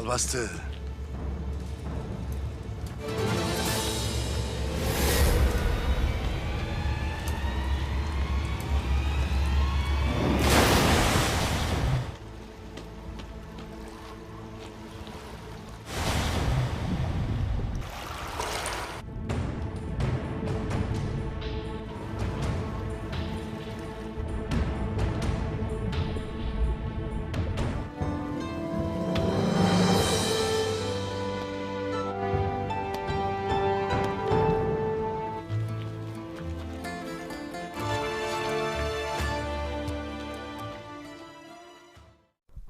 bastı.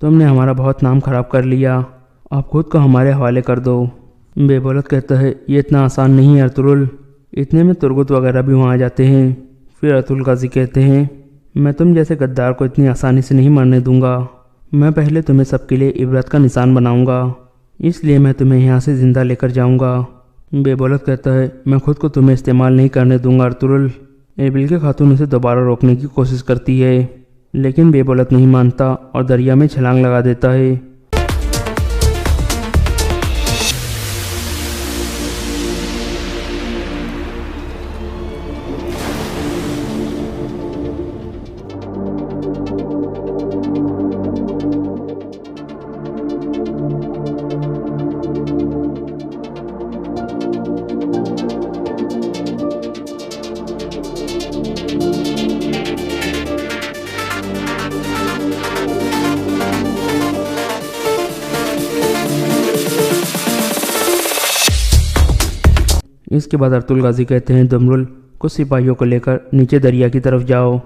تم نے ہمارا بہت نام خراب کر لیا، آپ خود کو ہمارے حوالے کر دو۔ بے بولت کہتا ہے یہ اتنا آسان نہیں ہے ارطغرل، اتنے میں ترگت وغیرہ بھی وہاں آ جاتے ہیں۔ پھر ارطغرل غازی کہتے ہیں میں تم جیسے غدار کو اتنی آسانی سے نہیں مرنے دوں گا، میں پہلے تمہیں سب کے لیے عبرت کا نشان بناؤں گا، اس لیے میں تمہیں یہاں سے زندہ لے کر جاؤں گا۔ بے بولت کہتا ہے میں خود کو تمہیں استعمال نہیں کرنے دوں گا ارطغرل۔ ایربل خاتون اسے دوبارہ روکنے کی کوشش کرتی ہے، لیکن بے بولت نہیں مانتا اور دریا میں چھلانگ لگا دیتا ہے۔ اس کے بعد ارطغرل غازی کہتے ہیں دمرل کچھ سپاہیوں کو لے کر نیچے دریا کی طرف جاؤ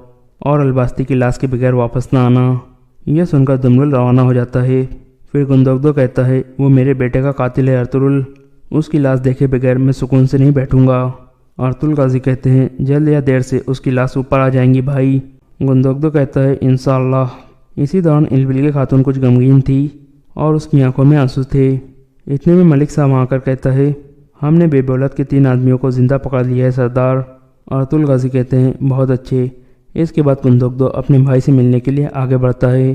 اور الباستی کی لاش کے بغیر واپس نہ آنا۔ یہ سن کر دمرل روانہ ہو جاتا ہے۔ پھر گندوگدو کہتا ہے وہ میرے بیٹے کا قاتل ہے ارطغرل، اس کی لاش دیکھے بغیر میں سکون سے نہیں بیٹھوں گا۔ ارطغرل غازی کہتے ہیں جلد یا دیر سے اس کی لاش اوپر آ جائیں گی بھائی۔ گندوگدو کہتا ہے انشاءاللہ۔ اسی دوران ایربل خاتون کچھ غمگین تھی اور اس کی آنکھوں میں آنسو تھے۔ اتنے میں ملک صاحب آ کر کہتا ہے ہم نے بے بولت کے 3 آدمیوں کو زندہ پکڑ لیا ہے سردار۔ ارطغرل غازی کہتے ہیں بہت اچھے۔ اس کے بعد گندوگدو اپنے بھائی سے ملنے کے لیے آگے بڑھتا ہے۔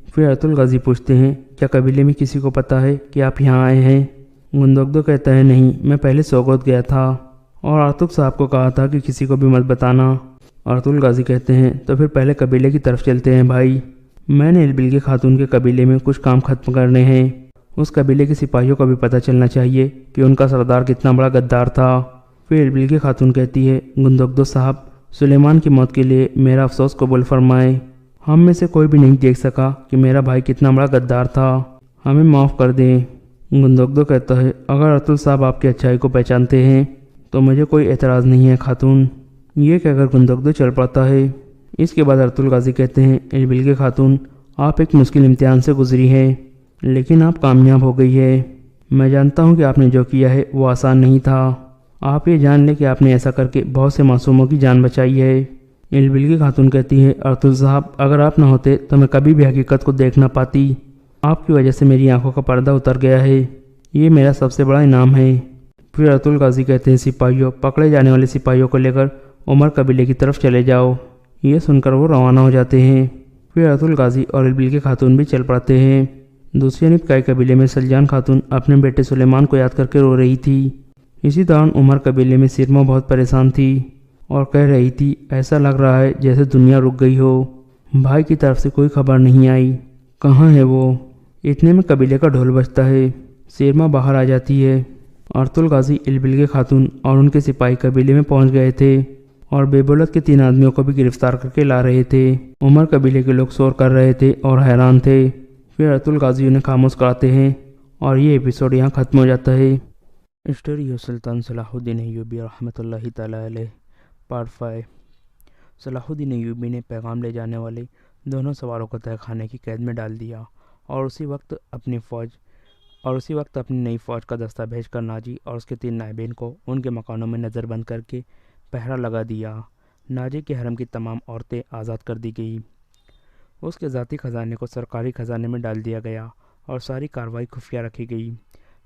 پھر ارطغرل غازی پوچھتے ہیں کیا قبیلے میں کسی کو پتہ ہے کہ آپ یہاں آئے ہیں؟ گندوگدو کہتا ہے نہیں، میں پہلے سوگوت گیا تھا اور ارطغرل صاحب کو کہا تھا کہ کسی کو بھی مت بتانا۔ ارطغرل غازی کہتے ہیں تو پھر پہلے قبیلے کی طرف چلتے ہیں بھائی، میں نے ایربل خاتون کے قبیلے میں کچھ کام ختم کرنے ہیں۔ اس قبیلے کے سپاہیوں کو بھی پتہ چلنا چاہیے کہ ان کا سردار کتنا بڑا غدار تھا۔ پھر ایربل خاتون کہتی ہے گندوگدو صاحب سلیمان کی موت کے لیے میرا افسوس قبول فرمائے، ہم میں سے کوئی بھی نہیں دیکھ سکا کہ میرا بھائی کتنا بڑا غدار تھا، ہمیں معاف کر دیں۔ گندوگدو کہتا ہے اگر ارطغرل صاحب آپ کی اچھائی کو پہچانتے ہیں تو مجھے کوئی اعتراض نہیں ہے خاتون۔ یہ کہہ کر گندوگدو چل پڑتا ہے۔ اس کے بعد ارطغرل غازی کہتے ہیں ایربل خاتون آپ ایک مشکل امتحان سے گزری ہے لیکن آپ کامیاب ہو گئی ہے۔ میں جانتا ہوں کہ آپ نے جو کیا ہے وہ آسان نہیں تھا، آپ یہ جان لیں کہ آپ نے ایسا کر کے بہت سے معصوموں کی جان بچائی ہے۔ ایربل خاتون کہتی ہے ارطغرل صاحب اگر آپ نہ ہوتے تو میں کبھی بھی حقیقت کو دیکھ نہ پاتی، آپ کی وجہ سے میری آنکھوں کا پردہ اتر گیا ہے، یہ میرا سب سے بڑا انعام ہے۔ پھر ارطغرل غازی کہتے ہیں سپاہیوں پکڑے جانے والے سپاہیوں کو لے کر عمر قبیلے کی طرف چلے جاؤ۔ یہ سن کر وہ روانہ ہو جاتے ہیں۔ پھر ارطغرل غازی اور ایربل خاتون بھی چل پڑتے ہیں۔ دوسری جانب کائی قبیلے میں سلجان خاتون اپنے بیٹے سلیمان کو یاد کر کے رو رہی تھی۔ اسی دوران عمر قبیلے میں سرما بہت پریشان تھی اور کہہ رہی تھی ایسا لگ رہا ہے جیسے دنیا رک گئی ہو، بھائی کی طرف سے کوئی خبر نہیں آئی، کہاں ہے وہ؟ اتنے میں قبیلے کا ڈھول بجتا ہے، سرما باہر آ جاتی ہے۔ ارطغرل غازی ایربل خاتون اور ان کے سپاہی قبیلے میں پہنچ گئے تھے اور بے بولت کے 3 آدمیوں کو بھی گرفتار کر کے لا رہے تھے۔ عمر قبیلے کے لوگ شور کر رہے تھے اور حیران تھے۔ پھر ارطغرل غازی انہیں خاموش کراتے ہیں اور یہ ایپیسوڈ یہاں ختم ہو جاتا ہے۔ اسٹوری آف سلطان صلاح الدین ایوبی رحمۃ اللہ تعالی علیہ پارٹ 5۔ صلاح الدین ایوبی نے پیغام لے جانے والے دونوں سواروں کو تہہ خانے کی قید میں ڈال دیا اور اسی وقت اپنی نئی فوج کا دستہ بھیج کر ناجی اور اس کے 3 نائبین کو ان کے مکانوں میں نظر بند کر کے پہرا لگا دیا۔ ناجی کے حرم کی تمام عورتیں آزاد کر دی گئیں، اس کے ذاتی خزانے کو سرکاری خزانے میں ڈال دیا گیا اور ساری کارروائی خفیہ رکھی گئی۔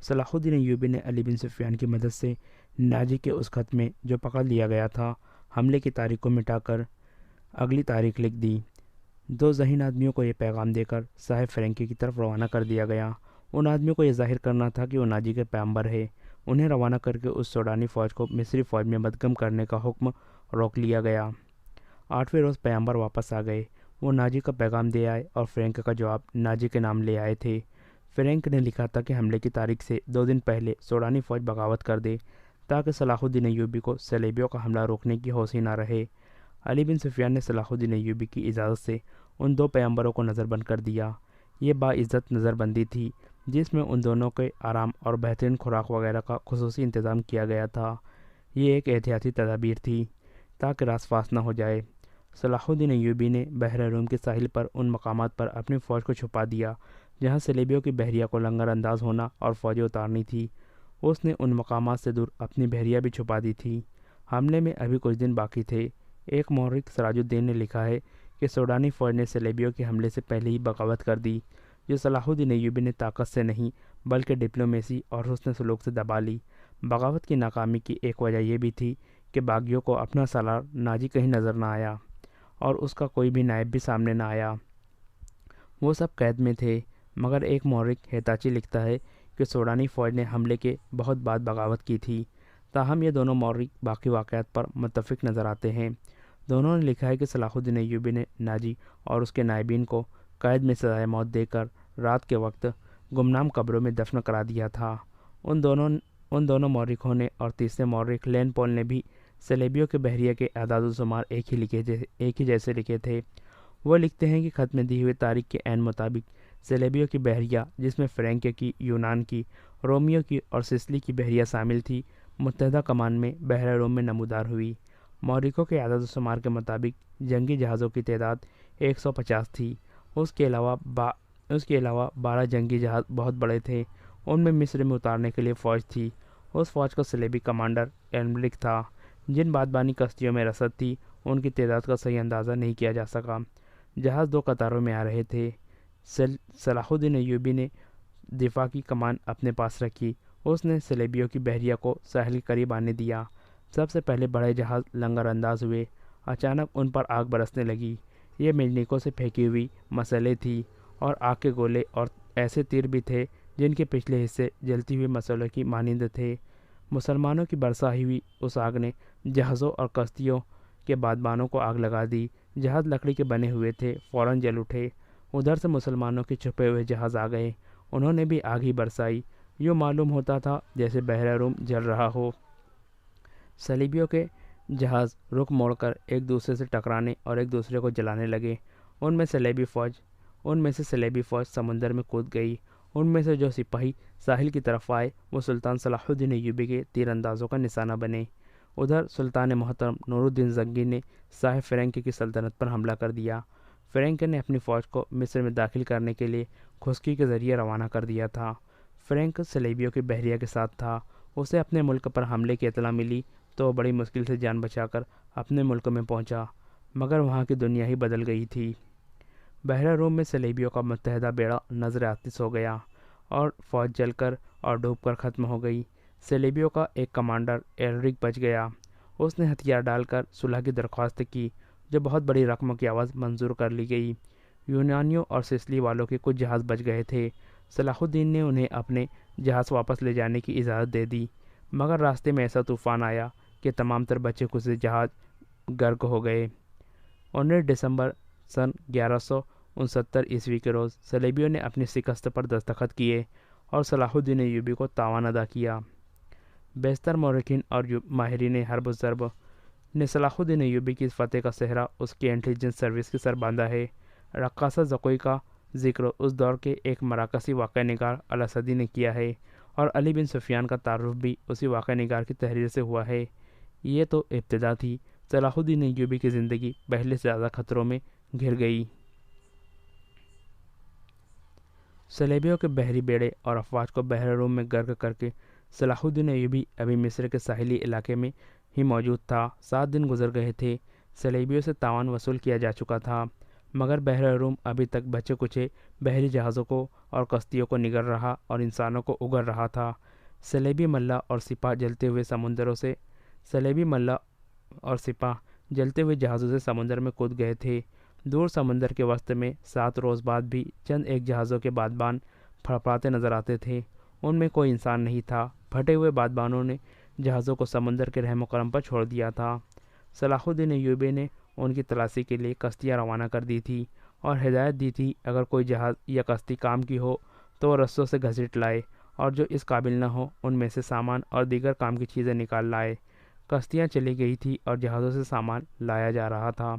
صلاح الدین ایوبی نے علی بن سفیان کی مدد سے ناجی کے اس خط میں جو پکڑ لیا گیا تھا حملے کی تاریخ کو مٹا کر اگلی تاریخ لکھ دی۔ 2 ذہین آدمیوں کو یہ پیغام دے کر صاحب فرینکی کی طرف روانہ کر دیا گیا۔ ان آدمیوں کو یہ ظاہر کرنا تھا کہ وہ ناجی کے پیغمبر ہے۔ انہیں روانہ کر کے اس سوڈانی فوج کو مصری فوج میں مدغم کرنے کا حکم روک لیا گیا۔ 8ویں روز پیغمبر واپس آ گئے، وہ ناجی کا پیغام دے آئے اور فرینک کا جواب ناجی کے نام لے آئے تھے۔ فرینک نے لکھا تھا کہ حملے کی تاریخ سے 2 دن پہلے سوڈانی فوج بغاوت کر دے تاکہ صلاح الدین ایوبی کو صلیبیوں کا حملہ روکنے کی ہوش ہی نہ رہے۔ علی بن سفیان نے صلاح الدین ایوبی کی اجازت سے ان دو پیغمبروں کو نظر بند کر دیا۔ یہ باعزت نظر بندی تھی جس میں ان دونوں کے آرام اور بہترین خوراک وغیرہ کا خصوصی انتظام کیا گیا تھا۔ یہ ایک احتیاطی تدابیر تھی تاکہ راس فاس نہ ہو جائے۔ صلاح الدین ایوبی نے بحر روم کے ساحل پر ان مقامات پر اپنی فوج کو چھپا دیا جہاں صلیبیوں کی بحریہ کو لنگر انداز ہونا اور فوجیں اتارنی تھی۔ اس نے ان مقامات سے دور اپنی بحریہ بھی چھپا دی تھی۔ حملے میں ابھی کچھ دن باقی تھے۔ ایک مورخ سراج الدین نے لکھا ہے کہ سوڈانی فوج نے صلیبیوں کے حملے سے پہلے ہی بغاوت کر دی، جو صلاح الدین ایوبی نے طاقت سے نہیں بلکہ ڈپلومیسی اور حسن سلوک سے دبا لی۔ بغاوت کی ناکامی کی ایک وجہ یہ بھی تھی کہ باغیوں کو اپنا سالار ناجی کہیں نظر نہ آیا اور اس کا کوئی بھی نائب بھی سامنے نہ آیا۔ وہ سب قید میں تھے، مگر ایک مورخ ہیتاچی لکھتا ہے کہ سوڈانی فوج نے حملے کے بہت بعد بغاوت کی تھی۔ تاہم یہ دونوں مورخ باقی واقعات پر متفق نظر آتے ہیں۔ دونوں نے لکھا ہے کہ صلاح الدین ایوبی نے ناجی اور اس کے نائبین کو قید میں سزائے موت دے کر رات کے وقت گمنام قبروں میں دفن کرا دیا تھا۔ ان دونوں مورخوں نے اور تیسرے مورخ لین پول نے بھی صلیبیوں کے بحریہ کے اعداد و شمار ایک ہی جیسے لکھے تھے۔ وہ لکھتے ہیں کہ خط میں دی ہوئی تاریخ کے عین مطابق صلیبیوں کی بحریہ، جس میں فرینک کی، یونان کی، رومیو کی اور سسلی کی بحریہ شامل تھی، متحدہ کمان میں بحر روم میں نمودار ہوئی۔ مورخوں کے اعداد و شمار کے مطابق جنگی جہازوں کی تعداد 150 تھی۔ اس کے علاوہ 12 جنگی جہاز بہت بڑے تھے۔ ان میں مصر میں اتارنے کے لیے فوج تھی۔ اس فوج کا صلیبی کمانڈر ایلمرک تھا۔ جن بادبانی کشتیوں میں رسد تھی ان کی تعداد کا صحیح اندازہ نہیں کیا جا سکا۔ جہاز 2 قطاروں میں آ رہے تھے۔ صلاح الدین ایوبی نے دفاع کی کمان اپنے پاس رکھی۔ اس نے صلیبیوں کی بحریہ کو ساحل کے قریب آنے دیا۔ سب سے پہلے بڑے جہاز لنگر انداز ہوئے۔ اچانک ان پر آگ برسنے لگی۔ یہ منجنیقوں سے پھینکی ہوئی مسلح تھی اور آگ کے گولے اور ایسے تیر بھی تھے جن کے پچھلے حصے جلتی ہوئی مسلح کی مانند تھے۔ مسلمانوں کی برسائی ہوئی اس آگ نے جہازوں اور کشتیوں کے بادبانوں کو آگ لگا دی۔ جہاز لکڑی کے بنے ہوئے تھے، فوراً جل اٹھے۔ ادھر سے مسلمانوں کے چھپے ہوئے جہاز آ گئے، انہوں نے بھی آگ ہی برسائی۔ یوں معلوم ہوتا تھا جیسے بحر روم جل رہا ہو۔ صلیبیوں کے جہاز رخ موڑ کر ایک دوسرے سے ٹکرانے اور ایک دوسرے کو جلانے لگے۔ ان میں سے صلیبی فوج سمندر میں کود گئی۔ ان میں سے جو سپاہی ساحل کی طرف آئے وہ سلطان صلاح الدین ایوبی کے تیر اندازوں کا نشانہ بنے۔ ادھر سلطان محترم نور الدین زنگی نے صاحب فرینک کی سلطنت پر حملہ کر دیا۔ فرینک نے اپنی فوج کو مصر میں داخل کرنے کے لیے خشکی کے ذریعے روانہ کر دیا تھا۔ فرینک صلیبیوں کی بحریہ کے ساتھ تھا۔ اسے اپنے ملک پر حملے کی اطلاع ملی تو وہ بڑی مشکل سے جان بچا کر اپنے ملک میں پہنچا، مگر وہاں کی دنیا ہی بدل گئی تھی۔ بحر روم میں صلیبیوں کا متحدہ بیڑا نظر آتش ہو گیا اور فوج جل کر اور ڈوب کر ختم ہو گئی۔ صلیبیوں کا ایک کمانڈر ایلرک بچ گیا۔ اس نے ہتھیار ڈال کر صلح کی درخواست کی، جو بہت بڑی رقم کی عوض منظور کر لی گئی۔ یونانیوں اور سسلی والوں کے کچھ جہاز بچ گئے تھے۔ صلاح الدین نے انہیں اپنے جہاز واپس لے جانے کی اجازت دے دی، مگر راستے میں ایسا طوفان آیا کہ تمام تر بچے کچھ جہاز غرق ہو گئے۔ 19 دسمبر سن 1169 عیسوی کے روز صلیبیوں نے اپنی شکست پر دستخط کیے اور صلاح الدین ایوبی کو تاوان ادا کیا۔ بیشتر مورخین اور ماہرین حرب و ضرب نے صلاح الدین ایوبی کی فتح کا صحرا اس کی انٹیلیجنس سروس کے سر باندھا ہے۔ رقاصہ زکوئی کا ذکر اس دور کے ایک مراکزی واقعہ نگار الاسدی نے کیا ہے اور علی بن سفیان کا تعارف بھی اسی واقعہ نگار کی تحریر سے ہوا ہے۔ یہ تو ابتدا تھی۔ صلاح الدین ایوبی کی زندگی پہلے سے زیادہ خطروں میں گھر گئی۔ صلیبیوں کے بحری بیڑے اور افواج کو بحر روم میں غرق کر کے صلاح الدین ایوبی ابھی مصر کے ساحلی علاقے میں ہی موجود تھا۔ 7 دن گزر گئے تھے۔ صلیبیوں سے تاوان وصول کیا جا چکا تھا، مگر بحر روم ابھی تک بچے کچے بحری جہازوں کو اور کشتیوں کو نگل رہا اور انسانوں کو اگل رہا تھا۔ صلیبی ملاح اور سپاہ جلتے ہوئے جہازوں سے سمندر میں کود گئے تھے۔ دور سمندر کے وسط میں 7 روز بعد بھی چند ایک جہازوں کے بادبان پھڑپڑاتے نظر آتے تھے۔ ان میں کوئی انسان نہیں تھا۔ پھٹے ہوئے بادبانوں نے جہازوں کو سمندر کے رحم و کرم پر چھوڑ دیا تھا۔ صلاح الدین ایوبی نے ان کی تلاشی کے لیے کشتیاں روانہ کر دی تھی اور ہدایت دی تھی اگر کوئی جہاز یا کشتی کام کی ہو تو وہ رسوں سے گھسیٹ لائے اور جو اس قابل نہ ہو ان میں سے سامان اور دیگر کام کی چیزیں نکال لائے۔ کشتیاں چلی گئی تھی اور جہازوں سے سامان لایا جا رہا تھا۔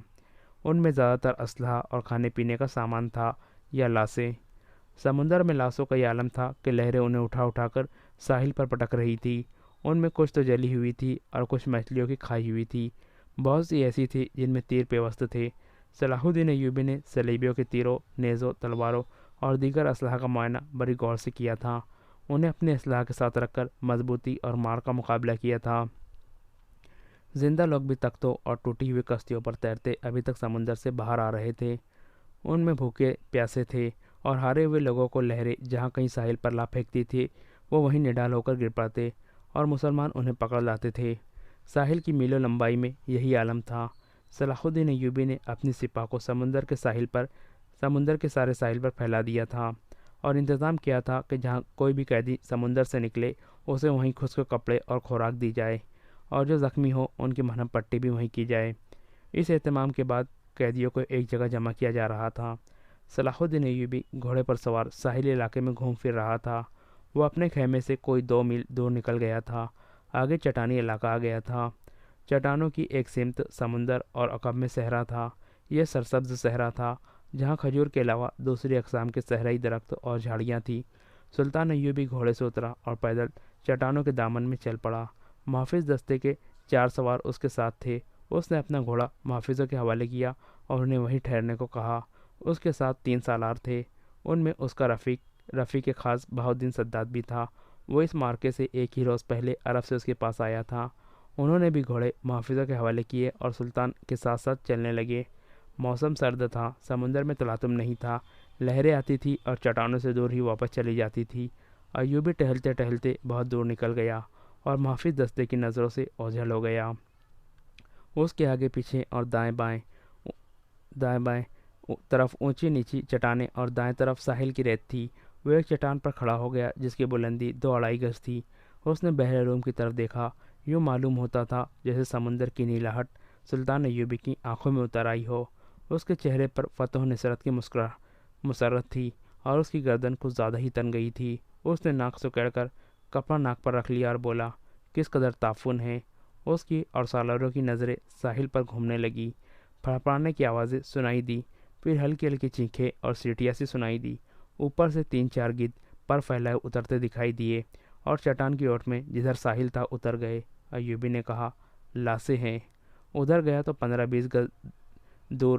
ان میں زیادہ تر اسلحہ اور کھانے پینے کا سامان تھا یا لاشیں۔ سمندر میں لاشوں کا یہ عالم تھا کہ لہریں انہیں اٹھا اٹھا کر ساحل پر پٹک رہی تھی۔ ان میں کچھ تو جلی ہوئی تھی اور کچھ مچھلیوں کی کھائی ہوئی تھی۔ بہت سی ایسی تھی جن میں تیر پیوست تھے۔ صلاح الدین ایوبی نے صلیبیوں کے تیروں، نیزوں، تلواروں اور دیگر اسلحہ کا معائنہ بڑی غور سے کیا تھا۔ انہیں اپنے اسلحہ کے ساتھ رکھ کر مضبوطی اور مار کا مقابلہ کیا تھا۔ زندہ لوگ بھی تختوں اور ٹوٹی ہوئی کشتیوں پر تیرتے ابھی تک سمندر سے باہر آ رہے تھے۔ ان میں بھوکے پیاسے تھے اور ہارے ہوئے لوگوں کو لہریں جہاں کہیں ساحل پر لا پھینکتی تھی وہ وہیں نڈال ہو کر گر پڑتے اور مسلمان انہیں پکڑ لاتے تھے۔ ساحل کی میلوں لمبائی میں یہی عالم تھا۔ صلاح الدین ایوبی نے اپنی سپاہ کو سمندر کے سارے ساحل پر پھیلا دیا تھا اور انتظام کیا تھا کہ جہاں کوئی بھی قیدی سمندر سے نکلے اسے وہیں خشک کپڑے اور خوراک دی جائے اور جو زخمی ہو ان کی مرہم پٹی بھی وہیں کی جائے۔ اس اہتمام کے بعد قیدیوں کو ایک جگہ جمع کیا جا رہا تھا۔ صلاح الدین ایوبی گھوڑے پر سوار ساحلی علاقے میں گھوم پھر رہا تھا۔ وہ اپنے خیمے سے کوئی 2 میل دور نکل گیا تھا۔ آگے چٹانی علاقہ آ گیا تھا۔ چٹانوں کی ایک سمت سمندر اور عقب میں صحرا تھا۔ یہ سرسبز صحرا تھا جہاں کھجور کے علاوہ دوسری اقسام کے صحرائی درخت اور جھاڑیاں تھیں۔ سلطان ایوبی گھوڑے سے اترا اور پیدل چٹانوں کے دامن میں چل پڑا۔ محافظ دستے کے 4 سوار اس کے ساتھ تھے۔ اس نے اپنا گھوڑا محافظوں کے حوالے کیا اور انہیں وہیں ٹھہرنے کو کہا۔ اس کے ساتھ 3 سالار تھے۔ ان میں اس کا رفیق خاص بہاؤالدین صداد بھی تھا۔ وہ اس مارکے سے ایک ہی روز پہلے عرب سے اس کے پاس آیا تھا۔ انہوں نے بھی گھوڑے محافظوں کے حوالے کیے اور سلطان کے ساتھ ساتھ چلنے لگے۔ موسم سرد تھا، سمندر میں تلاطم نہیں تھا، لہریں آتی تھی اور چٹانوں سے دور ہی واپس چلی جاتی تھی۔ ایوبی ٹہلتے ٹہلتے بہت دور نکل گیا اور محافظ دستے کی نظروں سے اوجھل ہو گیا۔ اس کے آگے پیچھے اور دائیں بائیں طرف اونچی نیچی چٹانیں اور دائیں طرف ساحل کی ریت تھی۔ وہ ایک چٹان پر کھڑا ہو گیا جس کی بلندی 2-2.5 گز تھی۔ اس نے بحر روم کی طرف دیکھا۔ یوں معلوم ہوتا تھا جیسے سمندر کی نیلاہٹ سلطان ایوبی کی آنکھوں میں اتر آئی ہو۔ اس کے چہرے پر فتح و نصرت کی مسرت تھی اور اس کی گردن کچھ زیادہ ہی تن گئی تھی۔ اس نے ناک سکیڑ کر کپڑا ناک پر رکھ لیا اور بولا، کس قدر تعفن ہے۔ اس کی اور سالاروں کی نظریں ساحل پر گھومنے لگی۔ پھڑپڑانے کی آوازیں سنائی دی، پھر ہلکی ہلکی چیخیں اور سیٹیاں سی سنائی دی۔ اوپر سے 3-4 گدھ پر پھیلائے اترتے دکھائی دیے اور چٹان کی اوٹ میں جدھر ساحل تھا اتر گئے۔ ایوبی نے کہا، لاشیں ہیں۔ ادھر گیا تو 15-20 گز دور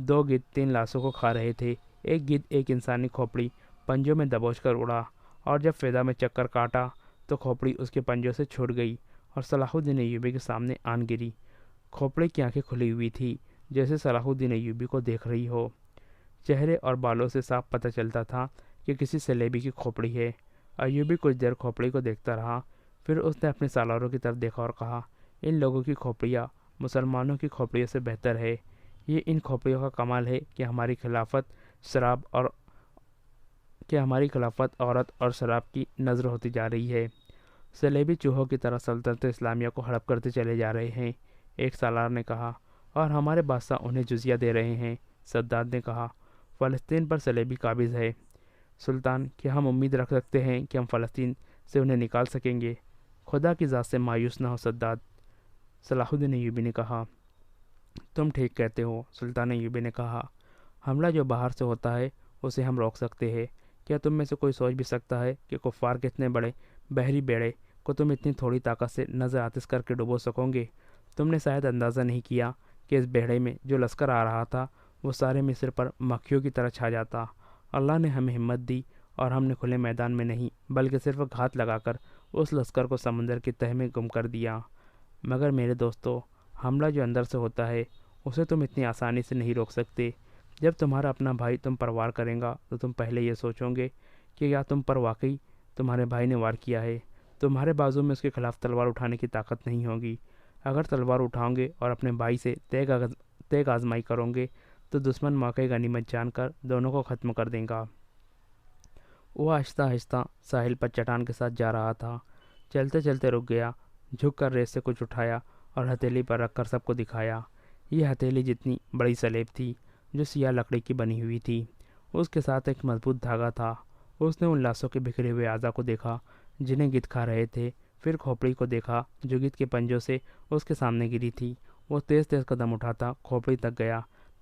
2 گدھ 3 لاشوں کو کھا رہے تھے۔ ایک گدھ ایک انسانی کھوپڑی پنجوں میں دبوچ کر اڑا اور جب فضا میں چکر کاٹا تو کھوپڑی اس کے پنجوں سے چھوٹ گئی اور صلاح الدین ایوبی کے سامنے آن گری۔ کھوپڑی کی آنکھیں کھلی ہوئی تھی جیسے صلاح الدین ایوبی کو دیکھ رہی ہو۔ چہرے اور بالوں سے صاف پتہ چلتا تھا کہ کسی سلیبی کی کھوپڑی ہے۔ ایوبی کچھ دیر کھوپڑی کو دیکھتا رہا، پھر اس نے اپنے سالاروں کی طرف دیکھا اور کہا، ان لوگوں کی کھوپڑیاں مسلمانوں کی کھوپڑیوں سے بہتر ہے۔ یہ ان کھوپڑیوں کا کمال ہے کہ ہماری خلافت عورت اور شراب کی نظر ہوتی جا رہی ہے۔ سلیبی چوہوں کی طرح سلطنت اسلامیہ کو ہڑپ کرتے چلے جا رہے ہیں، ایک سالار نے کہا، اور ہمارے بادشاہ انہیں جزیہ دے رہے ہیں۔ صداد نے کہا، فلسطین پر سلیبی قابض ہے۔ سلطان، کیا ہم امید رکھ سکتے ہیں کہ ہم فلسطین سے انہیں نکال سکیں گے؟ خدا کی ذات سے مایوس نہ ہو صداد، صلاح الدین ایوبی نے کہا۔ تم ٹھیک کہتے ہو، سلطان ایوبی نے کہا، حملہ جو باہر سے ہوتا ہے اسے ہم روک سکتے ہیں۔ کیا تم میں سے کوئی سوچ بھی سکتا ہے کہ کفار کے اتنے بڑے بحری بیڑے کو تم اتنی تھوڑی طاقت سے نظر آتش کر کے ڈبو سکو گے؟ تم نے شاید اندازہ نہیں کیا کہ اس بیڑے میں جو لشکر آ رہا تھا وہ سارے مصر پر مکھیوں کی طرح چھا جاتا۔ اللہ نے ہمیں ہمت دی اور ہم نے کھلے میدان میں نہیں بلکہ صرف گھات لگا کر اس لشکر کو سمندر کی تہہ میں گم کر دیا۔ مگر میرے دوستو، حملہ جو اندر سے ہوتا ہے اسے تم اتنی آسانی سے نہیں روک سکتے۔ جب تمہارا اپنا بھائی تم پر وار کرے گا تو تم پہلے یہ سوچو گے کہ کیا تم پر واقعی تمہارے بھائی نے وار کیا ہے۔ تمہارے بازو میں اس کے خلاف تلوار اٹھانے کی طاقت نہیں ہوگی۔ اگر تلوار اٹھاؤ گے اور اپنے بھائی سے تیگ آزمائی کرو گے تو دشمن موقع غنیمت جان کر دونوں کو ختم کر دے گا۔ وہ آہستہ آہستہ ساحل پر چٹان کے ساتھ جا رہا تھا۔ چلتے چلتے رک گیا، جھک کر ریت سے کچھ اٹھایا اور ہتھیلی پر رکھ کر سب کو دکھایا۔ یہ ہتھیلی جتنی بڑی سلیب تھی جو سیاہ لکڑی کی بنی ہوئی تھی۔ اس کے ساتھ ایک مضبوط دھاگا تھا۔ اس نے ان لاشوں کے بکھرے ہوئے اعضاء کو دیکھا جنہیں گدھ کھا رہے تھے، پھر کھوپڑی کو دیکھا جو گدھ کے پنجوں سے اس کے سامنے گری تھی۔ وہ تیز تیز قدم اٹھاتا کھوپڑی تک گیا،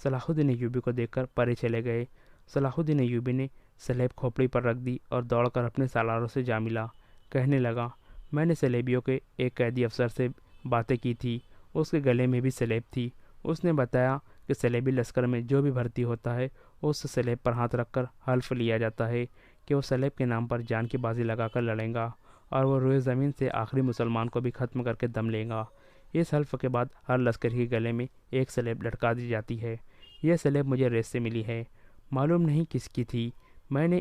صلاح الدین ایوبی کو دیکھ کر پرے چلے گئے۔ صلاح الدین ایوبی نے سلیب کھوپڑی پر رکھ دی اور دوڑ کر اپنے سالاروں سے جا ملا۔ کہنے لگا، میں نے سلیبیوں کے ایک قیدی افسر سے باتیں کی تھی، اس کے گلے میں بھی سلیب تھی۔ اس نے بتایا کہ سلیبی لشکر میں جو بھی بھرتی ہوتا ہے اس سلیب پر ہاتھ رکھ کر حلف لیا جاتا ہے کہ وہ سلیب کے نام پر جان کی بازی لگا کر لڑیں گا اور وہ روئے زمین سے آخری مسلمان کو بھی ختم کر کے دم لیں گا۔ اس حلف کے بعد ہر لشکر کے گلے میں ایک سلیب لٹکا دی جاتی ہے۔ یہ سلیب مجھے ریس سے ملی ہے، معلوم نہیں کس کی تھی۔ میں نے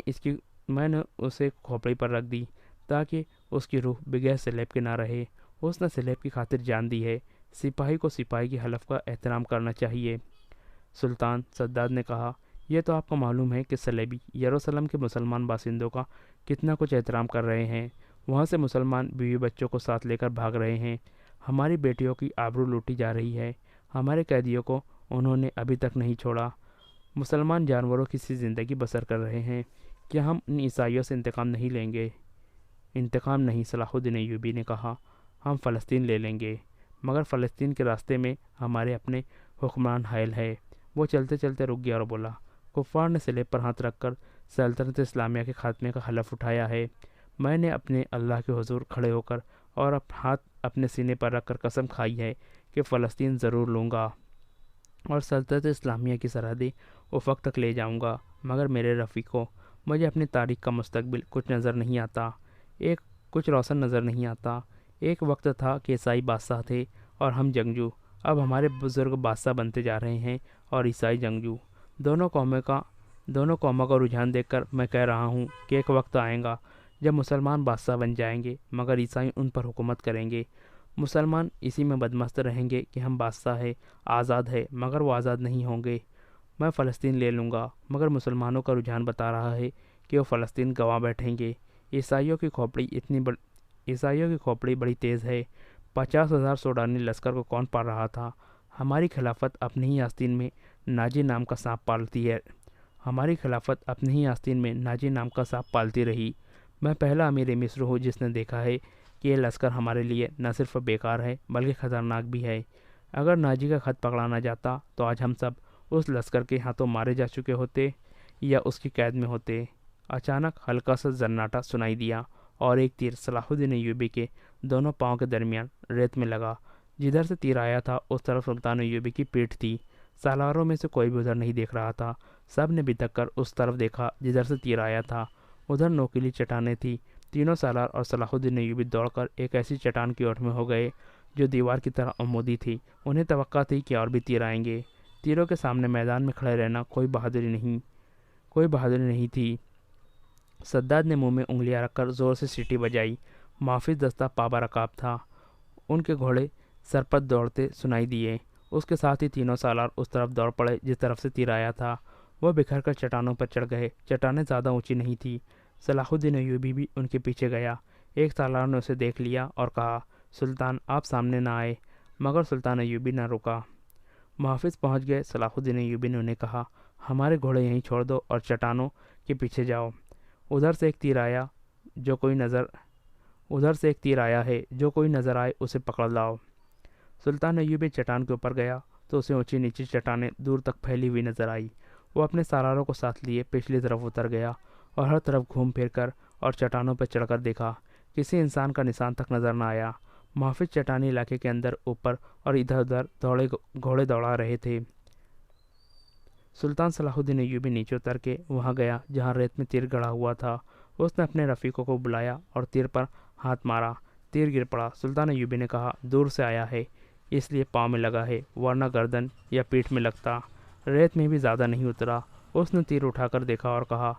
اسے کھوپڑی پر رکھ دی تاکہ اس کی روح بغیر سلیب کے نہ رہے۔ اس نے سلیب کی خاطر جان دی ہے۔ سپاہی کو سپاہی کی حلف کا احترام کرنا چاہیے۔ سلطان سداد نے کہا، یہ تو آپ کو معلوم ہے کہ سلیبی یروشلم کے مسلمان باشندوں کا کتنا کچھ احترام کر رہے ہیں۔ وہاں سے مسلمان بیوی بچوں کو ساتھ لے کر بھاگ رہے ہیں۔ ہماری بیٹیوں کی آبرو لوٹی جا رہی ہے۔ ہمارے قیدیوں کو انہوں نے ابھی تک نہیں چھوڑا۔ مسلمان جانوروں کی سی زندگی بسر کر رہے ہیں۔ کیا ہم ان عیسائیوں سے انتقام نہیں لیں گے؟ انتقام نہیں، صلاح الدین ایوبی نے کہا، ہم فلسطین لے لیں گے، مگر فلسطین کے راستے میں ہمارے اپنے حکمران حائل ہے۔ وہ چلتے چلتے رک گیا اور بولا، کفار نے سلیب پر ہاتھ رکھ کر سلطنت اسلامیہ کے خاتمے کا حلف اٹھایا ہے۔ میں نے اپنے اللہ کے حضور کھڑے ہو کر اور ہاتھ اپنے سینے پر رکھ کر قسم کھائی ہے کہ فلسطین ضرور لوں گا اور سلطنت اسلامیہ کی سرحدیں افق تک لے جاؤں گا۔ مگر میرے رفیقوں، مجھے اپنی تاریخ کا مستقبل کچھ نظر نہیں آتا، کچھ روشن نظر نہیں آتا۔ ایک وقت تھا کہ عیسائی بادشاہ تھے اور ہم جنگجو۔ اب ہمارے بزرگ بادشاہ بنتے جا رہے ہیں اور عیسائی جنگجو۔ دونوں قوموں کا رجحان دیکھ کر میں کہہ رہا ہوں کہ ایک وقت آئے گا جب مسلمان بادشاہ بن جائیں گے مگر عیسائی ان پر حکومت کریں گے۔ مسلمان اسی میں بدمست رہیں گے کہ ہم بادشاہ ہیں، آزاد ہے، مگر وہ آزاد نہیں ہوں گے۔ میں فلسطین لے لوں گا، مگر مسلمانوں کا رجحان بتا رہا ہے کہ وہ فلسطین گنوا بیٹھیں گے۔ عیسائیوں کی کھوپڑی بڑی تیز ہے۔ 50,000 سوڈانی لشکر کو کون پال رہا تھا؟ ہماری خلافت اپنے ہی آستین میں ناجی نام کا سانپ پالتی رہی۔ میں پہلا امیر مصر ہوں جس نے دیکھا ہے کہ یہ لشکر ہمارے لیے نہ صرف بیکار ہے بلکہ خطرناک بھی ہے۔ اگر ناجی کا خط پکڑا نہ جاتا تو آج ہم سب اس لشکر کے ہاتھوں مارے جا چکے ہوتے یا اس کی قید میں ہوتے۔ اچانک ہلکا سا زناٹا سنائی دیا اور ایک تیر صلاح الدین ایوبی کے دونوں پاؤں کے درمیان ریت میں لگا۔ جدھر سے تیر آیا تھا اس طرف سلطان ایوبی کی پیٹھ تھی۔ سالاروں میں سے کوئی بھی ادھر نہیں دیکھ رہا تھا۔ سب نے بتک کر اس طرف دیکھا جدھر سے تیر آیا تھا۔ ادھر نوکیلی چٹانیں تھیں۔ تینوں سالار اور صلاح الدین ایوبی دوڑ کر ایک ایسی چٹان کی اوٹ میں ہو گئے جو دیوار کی طرح عمودی تھی۔ انہیں توقع تھی کہ اور بھی تیر آئیں گے۔ تیروں کے سامنے میدان میں کھڑے رہنا کوئی بہادری نہیں تھی۔ سداد نے منہ میں انگلیاں رکھ کر زور سے سیٹی بجائی۔ محافظ دستہ پابہ رکاب تھا۔ ان کے گھوڑے سرپت دوڑتے سنائی دیے۔ اس کے ساتھ ہی تینوں سالار اس طرف دوڑ پڑے جس طرف سے تیر آیا تھا۔ وہ بکھر کر چٹانوں پر چڑھ گئے۔ چٹانیں زیادہ اونچی نہیں تھیں۔ صلاح الدین ایوبی بھی ان کے پیچھے گیا۔ ایک سالار نے اسے دیکھ لیا اور کہا، سلطان آپ سامنے نہ آئے، مگر سلطان ایوبی نہ رکا۔ محافظ پہنچ گئے۔ صلاح الدین ایوبی نے انہیں کہا، ہمارے گھوڑے یہیں چھوڑ دو اور چٹانوں کے پیچھے جاؤ۔ ادھر سے ایک تیر آیا ہے، جو کوئی نظر آئے اسے پکڑ لاؤ۔ سلطان ایوبی چٹان کے اوپر گیا تو اسے اونچی نیچی چٹانیں دور تک پھیلی ہوئی نظر آئی۔ وہ اپنے سالاروں کو ساتھ لیے پچھلی طرف اتر گیا اور ہر طرف گھوم پھر کر اور چٹانوں پر چڑھ کر دیکھا۔ کسی انسان کا نشان تک نظر نہ آیا۔ محافظ چٹانی علاقے کے اندر اوپر اور ادھر ادھر گھوڑے دوڑا رہے تھے۔ سلطان صلاح الدین ایوبی نیچے اتر کے وہاں گیا جہاں ریت میں تیر گڑا ہوا تھا۔ اس نے اپنے رفیقوں کو بلایا اور تیر پر ہاتھ مارا۔ تیر گر پڑا۔ سلطان ایوبی نے کہا، دور سے آیا ہے اس لیے پاؤں میں لگا ہے، ورنہ گردن یا پیٹھ میں لگتا۔ ریت میں بھی زیادہ نہیں اترا۔ اس نے تیر اٹھا کر دیکھا اور کہا،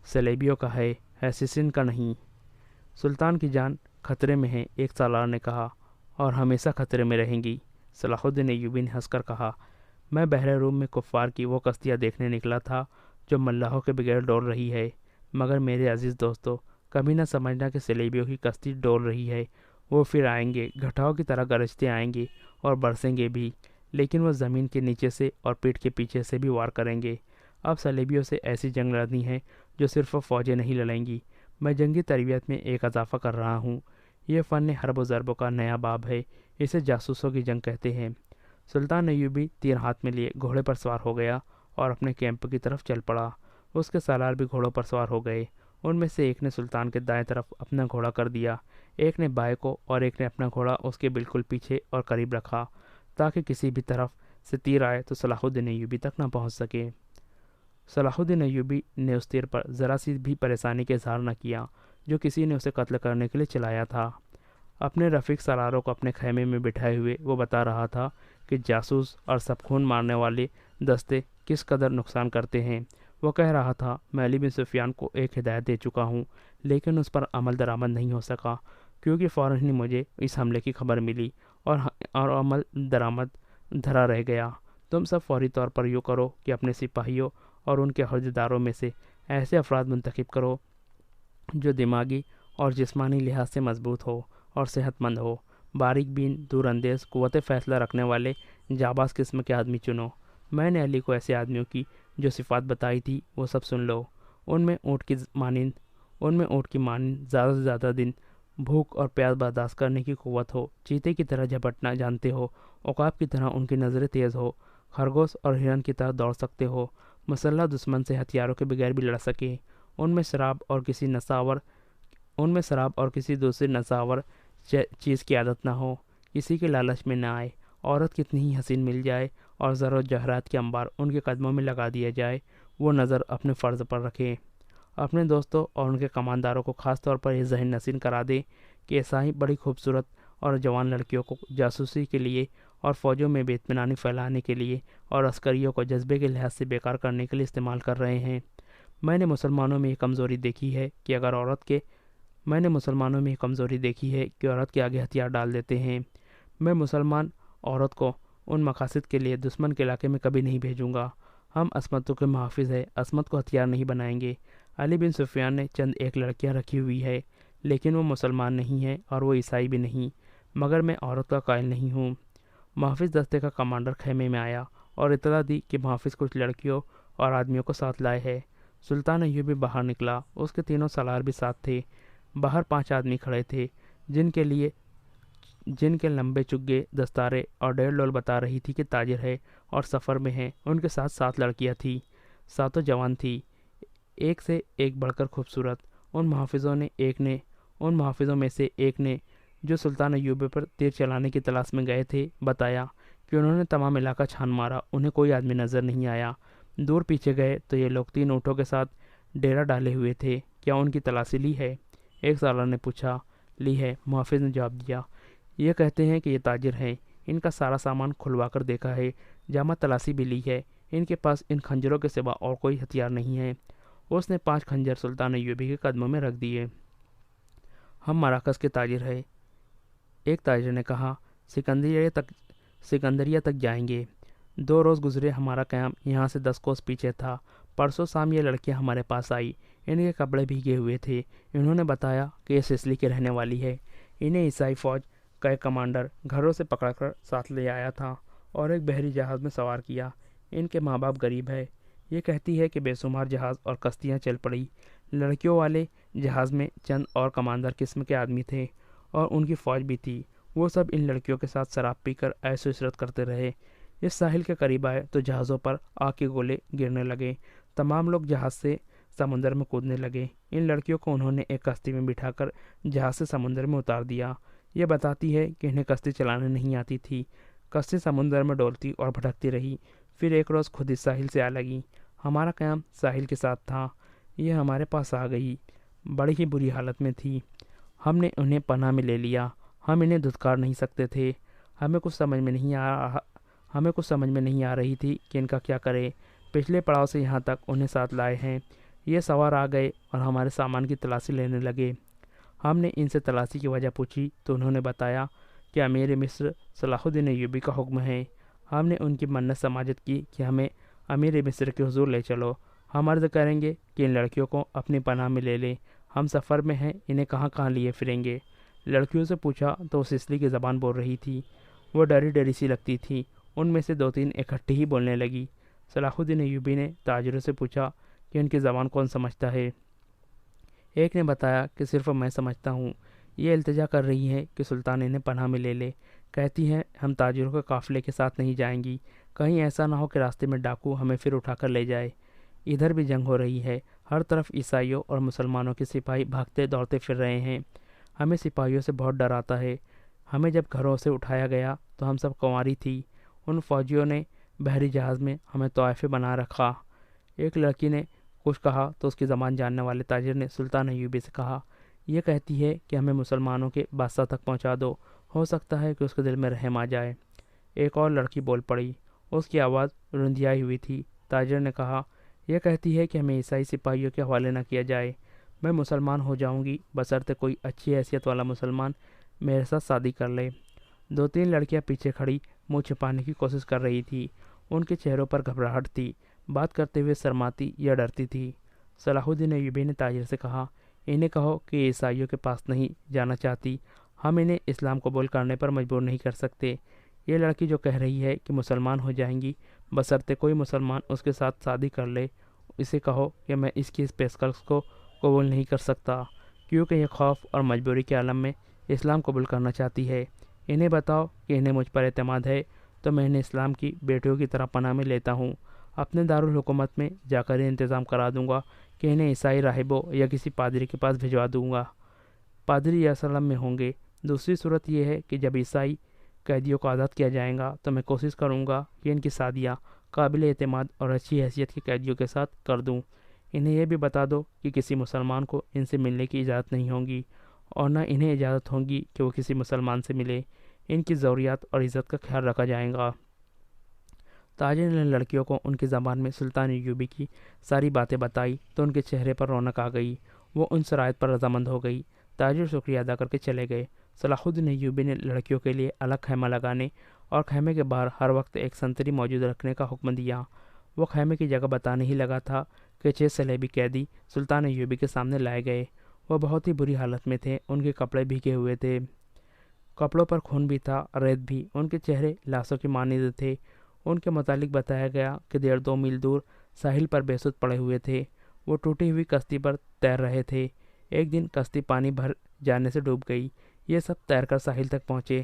سلیبیوں کا ہے، حسین کا نہیں۔ سلطان کی جان خطرے میں ہے، ایک سالار نے کہا، اور ہمیشہ خطرے میں رہیں گی۔ صلاح الدین ایوبی نے ہنس کر کہا، میں بحر روم میں کفار کی وہ کشتیاں دیکھنے نکلا تھا جو ملاحوں کے بغیر ڈول رہی ہے، مگر میرے عزیز دوستو، کبھی نہ سمجھنا کہ سلیبیوں کی کشتی ڈول رہی ہے۔ وہ پھر آئیں گے، گھٹاؤ کی طرح گرجتے آئیں گے اور برسیں گے بھی، لیکن وہ زمین کے نیچے سے اور پیٹھ کے پیچھے سے بھی وار کریں گے۔ اب سلیبیوں سے ایسی جنگ لڑنی ہے جو صرف فوجیں نہیں لڑیں گی۔ میں جنگی تربیت میں ایک اضافہ کر رہا ہوں۔ یہ فن حرب و ضرب کا نیا باب ہے، اسے جاسوسوں کی جنگ کہتے ہیں۔ سلطان ایوبی تیر ہاتھ میں لیے گھوڑے پر سوار ہو گیا اور اپنے کیمپ کی طرف چل پڑا۔ اس کے سالار بھی گھوڑوں پر سوار ہو گئے۔ ان میں سے ایک نے سلطان کے دائیں طرف اپنا گھوڑا کر دیا، ایک نے بائیں کو، اور ایک نے اپنا گھوڑا اس کے بالکل پیچھے اور قریب رکھا تاکہ کسی بھی طرف سے تیر آئے تو صلاح الدین ایوبی تک نہ پہنچ سکے۔ صلاح الدین ایوبی نے اس تیر پر ذرا سی بھی پریشانی کا اظہار نہ کیا جو کسی نے اسے قتل کرنے کے لیے چلایا تھا۔ اپنے رفیق سالاروں کو اپنے خیمے میں بٹھائے ہوئے وہ بتا رہا تھا کہ جاسوس اور سب خون مارنے والے دستے کس قدر نقصان کرتے ہیں۔ وہ کہہ رہا تھا، میں علی بن سفیان کو ایک ہدایت دے چکا ہوں لیکن اس پر عمل درآمد نہیں ہو سکا کیونکہ فوراً ہی مجھے اس حملے کی خبر ملی اور عمل درآمد دھرا رہ گیا۔ تم سب فوری طور پر یوں کرو کہ اپنے سپاہیوں اور ان کے عہدیداروں میں سے ایسے افراد منتخب کرو جو دماغی اور جسمانی لحاظ سے مضبوط ہو اور صحت مند ہو، باریک بین، دور اندیز، قوت فیصلہ رکھنے والے جانباز قسم کے آدمی چنو۔ میں نے علی کو ایسے آدمیوں کی جو صفات بتائی تھی وہ سب سن لو۔ ان میں اونٹ کی مانند زیادہ سے زیادہ دن بھوک اور پیاس برداشت کرنے کی قوت ہو، چیتے کی طرح جھپٹنا جانتے ہو، عقاب کی طرح ان کی نظریں تیز ہو، خرگوش اور ہرن کی طرح دوڑ سکتے ہو، مسلح دشمن سے ہتھیاروں کے بغیر بھی لڑ سکے، ان میں شراب اور کسی دوسری نصاور چیز کی عادت نہ ہو، کسی کے لالچ میں نہ آئے، عورت کتنی ہی حسین مل جائے اور زر و جواہرات کے انبار ان کے قدموں میں لگا دیا جائے، وہ نظر اپنے فرض پر رکھیں۔ اپنے دوستوں اور ان کے کمانداروں کو خاص طور پر یہ ذہن نشین کرا دیں کہ ایسا ہی بڑی خوبصورت اور جوان لڑکیوں کو جاسوسی کے لیے اور فوجوں میں بے اطمینانی پھیلانے کے لیے اور عسکریوں کو جذبے کے لحاظ سے بیکار کرنے کے لیے استعمال کر رہے ہیں۔ میں نے مسلمانوں میں یہ کمزوری دیکھی ہے کہ عورت کے آگے ہتھیار ڈال دیتے ہیں۔ میں مسلمان عورت کو ان مقاصد کے لیے دشمن کے علاقے میں کبھی نہیں بھیجوں گا۔ ہم عصمتوں کے محافظ ہیں، عصمت کو ہتھیار نہیں بنائیں گے۔ علی بن سفیان نے چند ایک لڑکیاں رکھی ہوئی ہے لیکن وہ مسلمان نہیں ہے اور وہ عیسائی بھی نہیں، مگر میں عورت کا قائل نہیں ہوں۔ محافظ دستے کا کمانڈر خیمے میں آیا اور اطلاع دی کہ محافظ کچھ لڑکیوں اور آدمیوں کو ساتھ لائے ہے۔ سلطان ایوبی باہر نکلا، اس کے تینوں سالار بھی ساتھ تھے۔ باہر 5 آدمی کھڑے تھے جن کے لمبے چگے، دستارے اور ڈیڑھ ڈول بتا رہی تھی کہ تاجر ہے اور سفر میں ہیں۔ ان کے ساتھ 7 لڑکیاں تھیں، ساتوں جوان تھیں، ایک سے ایک بڑھ کر خوبصورت۔ ان محافظوں میں سے ایک نے جو سلطان ایوبی پر تیر چلانے کی تلاش میں گئے تھے بتایا کہ انہوں نے تمام علاقہ چھان مارا، انہیں کوئی آدمی نظر نہیں آیا۔ دور پیچھے گئے تو یہ لوگ 3 اونٹوں کے ساتھ ڈیرا ڈالے ہوئے تھے، کیا ان کی تلاشی لی ہے؟ ایک سالار نے پوچھا۔ لی ہے، محافظ نے جواب دیا۔ یہ کہتے ہیں کہ یہ تاجر ہیں، ان کا سارا سامان کھلوا کر دیکھا ہے، جامع تلاشی بھی لی ہے، ان کے پاس ان خنجروں کے سوا اور کوئی ہتھیار نہیں ہے۔ اس نے 5 خنجر سلطان ایوبی کے قدموں میں رکھ دیے۔ ہم مراکز کے تاجر ہیں، ایک تاجر نے کہا، سکندریہ تک جائیں گے۔ 2 روز گزرے، ہمارا قیام یہاں سے 10 کوس پیچھے تھا۔ پرسوں شام یہ لڑکیاں ہمارے پاس آئی، ان کے کپڑے بھیگے ہوئے تھے۔ انہوں نے بتایا کہ یہ سسلی کی رہنے والی ہے، انہیں عیسائی فوج کا ایک کمانڈر گھروں سے پکڑ کر ساتھ لے آیا تھا اور ایک بحری جہاز میں سوار کیا۔ ان کے ماں باپ غریب ہے۔ یہ کہتی ہے کہ بے شمار جہاز اور کشتیاں چل پڑی۔ لڑکیوں والے جہاز میں چند اور کماندار قسم کے آدمی تھے اور ان کی فوج بھی تھی۔ وہ سب ان لڑکیوں کے ساتھ شراب پی کر عیش و عشرت کرتے رہے۔ اس ساحل کے قریب آئے تو جہازوں پر آگ کے گولے گرنے لگے، تمام لوگ جہاز سے سمندر میں کودنے لگے۔ ان لڑکیوں کو انہوں نے ایک کشتی میں بٹھا کر جہاز سے سمندر میں اتار دیا۔ یہ بتاتی ہے کہ انہیں کشتی چلانے نہیں آتی تھی۔ کشتی سمندر میں ڈولتی اور بھٹکتی رہی، پھر ایک روز خود اس ساحل سے آ لگی۔ ہمارا قیام ساحل کے ساتھ تھا، یہ ہمارے پاس آ گئی، بڑی ہی بری حالت میں تھی۔ ہم نے انہیں پناہ میں لے لیا، ہم انہیں دھتکار نہیں سکتے تھے۔ ہمیں کچھ سمجھ میں نہیں آ رہی تھی کہ ان کا کیا کرے۔ پچھلے پڑاؤ سے یہاں تک انہیں ساتھ لائے ہیں۔ یہ سوار آ گئے اور ہمارے سامان کی تلاشی لینے لگے۔ ہم نے ان سے تلاشی کی وجہ پوچھی تو انہوں نے بتایا کہ امیر مصر صلاح الدین ایوبی کا حکم ہے۔ ہم نے ان کی منت سماجت کی کہ ہمیں امیر مصر کے حضور لے چلو، ہم عرض کریں گے کہ ان لڑکیوں کو اپنی پناہ میں لے لیں، ہم سفر میں ہیں، انہیں کہاں کہاں لیے پھریں گے۔ لڑکیوں سے پوچھا تو وہ سسلی کی زبان بول رہی تھی، وہ ڈری ڈری سی لگتی تھی۔ ان میں سے 2-3 اکٹھی ہی بولنے لگی۔ صلاح الدین ایوبی نے تاجروں سے پوچھا کہ ان کی زبان کون سمجھتا ہے؟ ایک نے بتایا کہ صرف میں سمجھتا ہوں۔ یہ التجا کر رہی ہے کہ سلطان انہیں پناہ میں لے لے، کہتی ہیں ہم تاجروں کے قافلے کے ساتھ نہیں جائیں گی، کہیں ایسا نہ ہو کہ راستے میں ڈاکو ہمیں پھر اٹھا کر لے جائے۔ ادھر بھی جنگ ہو رہی ہے، ہر طرف عیسائیوں اور مسلمانوں کے سپاہی بھاگتے دوڑتے پھر رہے ہیں۔ ہمیں سپاہیوں سے بہت ڈر آتا ہے۔ ہمیں جب گھروں سے اٹھایا گیا تو ہم سب کنواری تھی، ان فوجیوں نے بحری جہاز میں ہمیں طائفے بنا رکھا۔ ایک لڑکی نے کچھ کہا تو اس کی زبان جاننے والے تاجر نے سلطان ایوبی سے کہا، یہ کہتی ہے کہ ہمیں مسلمانوں کے بادشاہ تک پہنچا دو، ہو سکتا ہے کہ اس کے دل میں رحم آ جائے۔ ایک اور لڑکی بول پڑی، اس کی آواز رندھیائی ہوئی تھی۔ تاجر نے کہا، یہ کہتی ہے کہ ہمیں عیسائی سپاہیوں کے حوالے نہ کیا جائے۔ میں مسلمان ہو جاؤں گی بشرطے کوئی اچھی حیثیت والا مسلمان میرے ساتھ شادی کر لے۔ دو تین لڑکیاں پیچھے کھڑی منہ چھپانے کی کوشش کر رہی تھی، ان کے چہروں پر گھبراہٹ تھی، بات کرتے ہوئے شرماتی یا ڈرتی تھی۔ صلاح الدین ایوبی نے تاجر سے کہا، انہیں کہو کہ عیسائیوں کے پاس نہیں جانا چاہتی، ہم انہیں اسلام قبول کرنے پر مجبور نہیں کر سکتے۔ یہ لڑکی جو کہہ رہی ہے کہ مسلمان ہو جائیں گی بشرطے کوئی مسلمان اس کے ساتھ شادی کر لے، اسے کہو کہ میں اس کی اس پیشکش کو قبول نہیں کر سکتا، کیونکہ یہ خوف اور مجبوری کے عالم میں اسلام قبول کرنا چاہتی ہے۔ انہیں بتاؤ کہ انہیں مجھ پر اعتماد ہے تو میں انہیں اسلام کی بیٹیوں کی طرح پناہ میں لیتا ہوں، اپنے دارالحکومت میں جا کر یہ انتظام کرا دوں گا کہ انہیں عیسائی راہبوں یا کسی پادری کے پاس بھجوا دوں گا۔ پادری یروشلم میں ہوں گے۔ دوسری صورت یہ ہے کہ جب عیسائی قیدیوں کو آزاد کیا جائے گا تو میں کوشش کروں گا کہ ان کی شادیاں قابل اعتماد اور اچھی حیثیت کے قیدیوں کے ساتھ کر دوں۔ انہیں یہ بھی بتا دو کہ کسی مسلمان کو ان سے ملنے کی اجازت نہیں ہوگی، اور نہ انہیں اجازت ہوگی کہ وہ کسی مسلمان سے ملے۔ ان کی ضروریات اور عزت کا خیال رکھا جائے گا۔ تاجر نے لڑکیوں کو ان کی زبان میں سلطان ایوبی کی ساری باتیں بتائی تو ان کے چہرے پر رونق آ گئی، وہ ان شرائط پر رضامند ہو گئی۔ تاجر شکریہ ادا کر کے چلے گئے۔ صلاح الدین ایوبی نے لڑکیوں کے لیے الگ خیمہ لگانے اور خیمے کے باہر ہر وقت ایک سنتری موجود رکھنے کا حکم دیا۔ وہ خیمے کی جگہ بتانے ہی لگا تھا کہ 6 صلیبی قیدی سلطان ایوبی کے سامنے لائے گئے۔ وہ بہت ہی بری حالت میں تھے، ان کے کپڑے بھیگے ہوئے تھے، کپڑوں پر خون بھی تھا، ریت بھی، ان کے چہرے لاشوں کی مانند تھے۔ ان کے متعلق بتایا گیا کہ 1.5 میل دور ساحل پر بے سود پڑے ہوئے تھے، وہ ٹوٹی ہوئی کشتی پر تیر رہے تھے۔ ایک دن کشتی پانی بھر جانے سے ڈوب گئی، یہ سب تیر کر ساحل تک پہنچے۔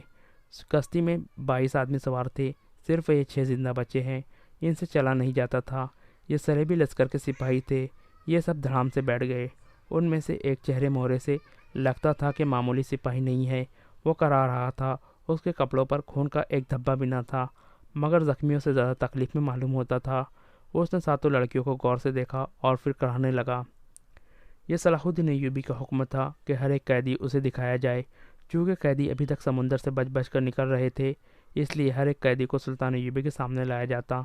کشتی میں 22 آدمی سوار تھے، صرف یہ 6 زندہ بچے ہیں، ان سے چلا نہیں جاتا تھا۔ یہ صلیبی لشکر کے سپاہی تھے، یہ سب دھڑام سے بیٹھ گئے۔ ان میں سے ایک چہرے مہرے سے لگتا تھا کہ معمولی سپاہی نہیں ہے، وہ کرا رہا تھا، اس کے کپڑوں پر خون کا ایک دھبا بھی نہ تھا، مگر زخمیوں سے زیادہ تکلیف میں معلوم ہوتا تھا۔ اس نے 7 لڑکیوں کو غور سے دیکھا اور پھر کرانے لگا۔ یہ صلاح الدین ایوبی کا حکم تھا کہ ہر ایک قیدی اسے دکھایا جائے۔ چونکہ قیدی ابھی تک سمندر سے بچ بچ کر نکل رہے تھے، اس لیے ہر ایک قیدی کو سلطان ایوبی کے سامنے لایا جاتا۔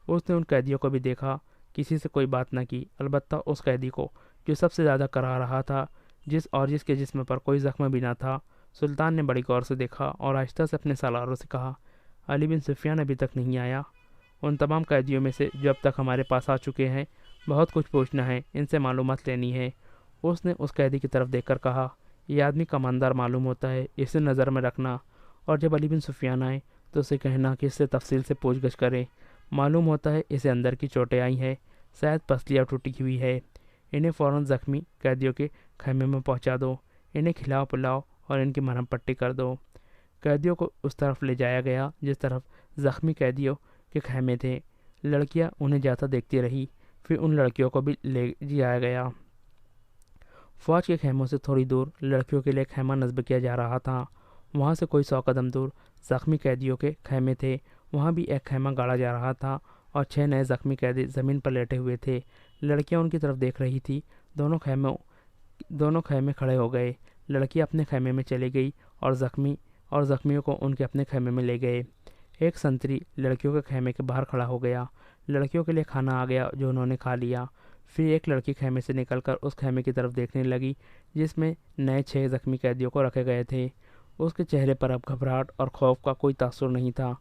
اس نے ان قیدیوں کو بھی دیکھا، کسی سے کوئی بات نہ کی، البتہ اس قیدی کو جو سب سے زیادہ کرا رہا تھا، جس کے جسم پر کوئی زخم بھی نہ تھا، سلطان نے بڑی غور سے دیکھا اور آہستہ سے اپنے سالاروں سے کہا، علی بن سفیان ابھی تک نہیں آیا؟ ان تمام قیدیوں میں سے جو اب تک ہمارے پاس آ چکے ہیں، بہت کچھ پوچھنا ہے، ان سے معلومات لینی ہے۔ اس نے اس قیدی کی طرف دیکھ کر کہا، یہ آدمی کماندار معلوم ہوتا ہے، اسے نظر میں رکھنا، اور جب علی بن سفیان آئے تو اسے کہنا کہ اس سے تفصیل سے پوچھ گچھ کرے، معلوم ہوتا ہے اسے اندر کی چوٹیں آئی ہیں، شاید پسلیاں ٹوٹی ہوئی ہے۔ انہیں فوراً زخمی قیدیوں کے خیمے میں پہنچا دو، انہیں کھلاؤ پلاؤ اور ان کی مرہم پٹی کر دو۔ قیدیوں کو اس طرف لے جایا گیا جس طرف زخمی قیدیوں کے خیمے تھے۔ لڑکیاں انہیں جاتا دیکھتی رہی، پھر ان لڑکیوں کو بھی لے جایا گیا۔ فوج کے خیموں سے تھوڑی دور لڑکیوں کے لیے خیمہ نصب کیا جا رہا تھا، وہاں سے کوئی 100 قدم دور زخمی قیدیوں کے خیمے تھے، وہاں بھی ایک خیمہ گاڑا جا رہا تھا اور 6 نئے زخمی قیدی زمین پر لیٹے ہوئے تھے۔ لڑکیاں ان کی طرف دیکھ رہی تھی، دونوں خیمے کھڑے ہو گئے۔ لڑکی اپنے خیمے میں چلی گئی اور زخمیوں کو ان کے اپنے خیمے میں لے گئے۔ ایک سنتری لڑکیوں کے خیمے کے باہر کھڑا ہو گیا، لڑکیوں کے لیے کھانا آ گیا جو انہوں نے کھا لیا۔ پھر ایک لڑکی خیمے سے نکل کر اس خیمے کی طرف دیکھنے لگی جس میں نئے 6 زخمی قیدیوں کو رکھے گئے تھے۔ اس کے چہرے پر اب گھبراہٹ اور خوف کا کوئی تاثر نہیں تھا۔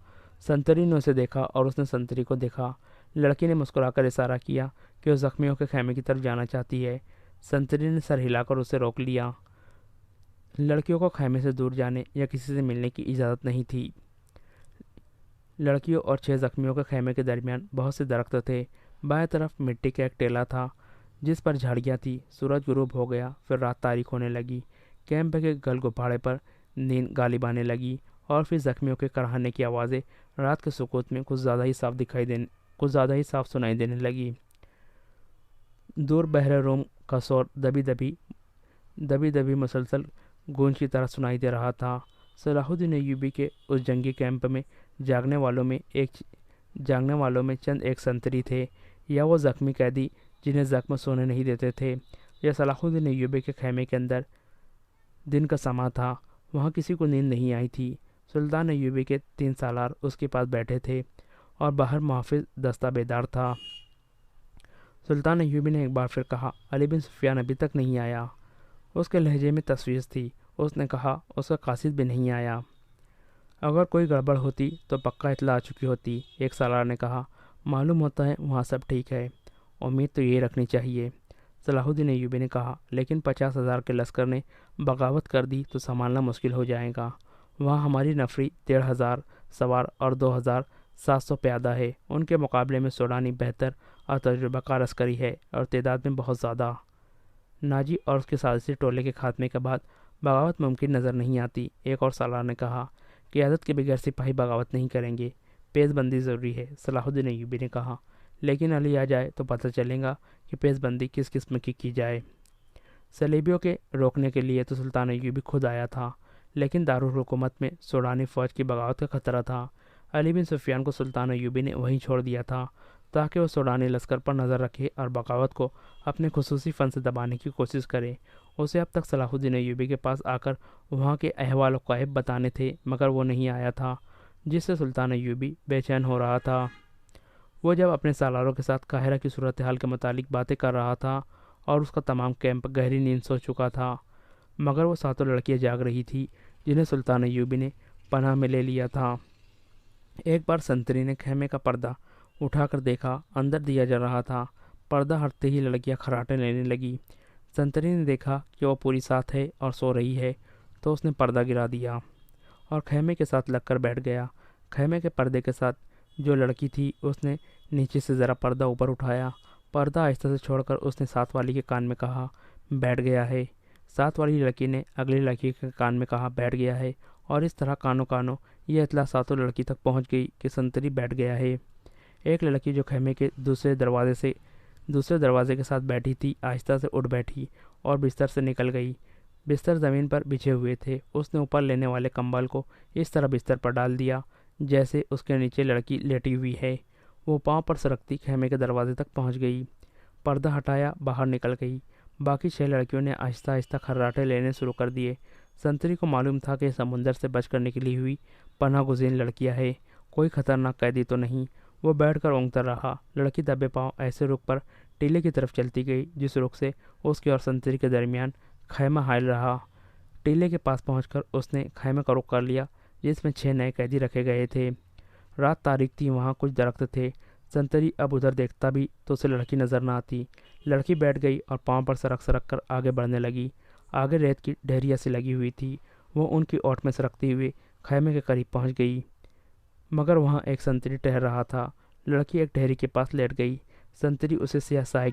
سنتری نے اسے دیکھا اور اس نے سنتری کو دیکھا۔ لڑکی نے مسکرا کر اشارہ کیا کہ وہ زخمیوں کے خیمے کی طرف جانا چاہتی ہے۔ سنتری نے سر ہلا کر اسے روک لیا۔ لڑکیوں کو خیمے سے دور جانے یا کسی سے ملنے کی اجازت نہیں تھی۔ لڑکیوں اور 6 زخمیوں کے خیمے کے درمیان بہت سے درخت تھے، بائیں طرف مٹی کا ایک ٹیلہ تھا جس پر جھاڑیاں تھیں۔ سورج غروب ہو گیا، پھر رات تاریک ہونے لگی۔ کیمپ کے گل گبھاڑے پر نیند غالب آنے لگی اور پھر زخمیوں کے کڑھانے کی آوازیں رات کے سکوت میں کچھ زیادہ ہی صاف سنائی دینے لگی۔ دور بحر روم کا شور دبی دبی مسلسل گونج کی طرح سنائی دے رہا تھا۔ صلاح الدین ایوبی کے اس جنگی کیمپ میں جاگنے والوں میں چند ایک سنتری تھے، یا وہ زخمی قیدی جنہیں زخم سونے نہیں دیتے تھے، یا صلاح الدین ایوبی کے خیمے کے اندر دن کا سما تھا۔ وہاں کسی کو نیند نہیں آئی تھی۔ سلطان ایوبی کے 3 سالار اس کے پاس بیٹھے تھے اور باہر محافظ دستہ بیدار تھا۔ سلطان ایوبی نے ایک بار پھر کہا، علی بن سفیان ابھی تک نہیں آیا۔ اس کے لہجے میں تشویش تھی۔ اس نے کہا، اس کا قاصد بھی نہیں آیا۔ اگر کوئی گڑبڑ ہوتی تو پکا اطلاع آ چکی ہوتی۔ ایک سالار نے کہا، معلوم ہوتا ہے وہاں سب ٹھیک ہے۔ امید تو یہ رکھنی چاہیے، صلاح الدین ایوبی نے کہا، لیکن 50,000 کے لشکر نے بغاوت کر دی تو سنبھالنا مشکل ہو جائے گا۔ وہاں ہماری نفری 1,500 سوار اور 2,700 پیادہ ہے۔ ان کے مقابلے میں سوڈانی بہتر اور تجربہ کار عسکری ہے اور تعداد میں بہت زیادہ۔ ناجی اور اس کے سازشی ٹولے کے خاتمے کے بعد بغاوت ممکن نظر نہیں آتی۔ ایک اور سالار نے کہا، قیادت کے بغیر سپاہی بغاوت نہیں کریں گے، پیش بندی ضروری ہے۔ صلاح الدین ایوبی نے کہا، لیکن علی آ جائے تو پتہ چلے گا کہ پیش بندی کس قسم کی جائے۔ صلیبیوں کے روکنے کے لیے تو سلطان ایوبی خود آیا تھا، لیکن دارالحکومت میں سوڈانی فوج کی بغاوت کا خطرہ تھا۔ علی بن سفیان کو سلطان ایوبی نے وہیں چھوڑ دیا تھا تاکہ وہ سوڈانی لشکر پر نظر رکھے اور بغاوت کو اپنے خصوصی فن سے دبانے کی کوشش کرے۔ اسے اب تک صلاح الدین ایوبی کے پاس آ کر وہاں کے احوال و قائب بتانے تھے، مگر وہ نہیں آیا تھا، جس سے سلطان ایوبی بے چین ہو رہا تھا۔ وہ جب اپنے سالاروں کے ساتھ قاہرہ کی صورتحال کے متعلق باتیں کر رہا تھا اور اس کا تمام کیمپ گہری نیند سو چکا تھا، مگر وہ 7 لڑکیاں جاگ رہی تھیں جنہیں سلطان ایوبی نے پناہ میں لے لیا تھا۔ ایک بار سنتری نے خیمے کا پردہ اٹھا کر دیکھا، اندر دیا جل رہا تھا۔ پردہ ہٹتے ہی لڑکیاں خراٹیں لینے لگی۔ سنتری نے دیکھا کہ وہ پوری ساتھ ہے اور سو رہی ہے، تو اس نے پردہ گرا دیا اور خیمے کے ساتھ لگ کر بیٹھ گیا۔ خیمے کے پردے کے ساتھ جو لڑکی تھی اس نے نیچے سے ذرا پردہ اوپر اٹھایا۔ پردہ آہستہ سے چھوڑ کر اس نے ساتھ والی کے کان میں کہا، بیٹھ گیا ہے۔ ساتھ والی لڑکی نے اگلی لڑکی کے کان میں کہا، بیٹھ گیا ہے، اور اس طرح کانوں یہ اطلاع ساتوں لڑکی تک پہنچ گئی کہ سنتری بیٹھ گیا ہے۔ ایک لڑکی جو خیمے کے دوسرے دروازے کے ساتھ بیٹھی تھی آہستہ سے اٹھ بیٹھی اور بستر سے نکل گئی۔ بستر زمین پر بچھے ہوئے تھے۔ اس نے اوپر لینے والے کمبل کو اس طرح بستر پر ڈال دیا جیسے اس کے نیچے لڑکی لیٹی ہوئی ہے۔ وہ پاؤں پر سرکتی خیمے کے دروازے تک پہنچ گئی، پردہ ہٹایا، باہر نکل گئی۔ باقی 6 لڑکیوں نے آہستہ آہستہ خراٹے لینے شروع کر دیے۔ سنتری کو معلوم تھا کہ سمندر سے بچ کر نکلی ہوئی پناہ گزین لڑکیاں ہیں، کوئی خطرناک قیدی تو نہیں۔ وہ بیٹھ کر اونگتا رہا۔ لڑکی دبے پاؤں ایسے رخ پر ٹیلے کی طرف چلتی گئی جس رخ سے اس کے اور سنتری کے درمیان خیمہ حائل رہا۔ ٹیلے کے پاس پہنچ کر اس نے خیمے کا رخ کر لیا جس میں 6 نئے قیدی رکھے گئے تھے۔ رات تاریک تھی، وہاں کچھ درخت تھے۔ سنتری اب ادھر دیکھتا بھی تو اسے لڑکی نظر نہ آتی۔ لڑکی بیٹھ گئی اور پاؤں پر سرک کر آگے بڑھنے لگی۔ آگے ریت کی ڈھیریاں سی لگی ہوئی تھی، وہ ان کی اوٹ میں سرکتی ہوئی خیمے کے قریب پہنچ گئی، مگر وہاں ایک سنتری ٹہر رہا تھا۔ لڑکی ایک ڈھیری کے پاس لیٹ گئی۔ سنتری اسے سیاہ سائے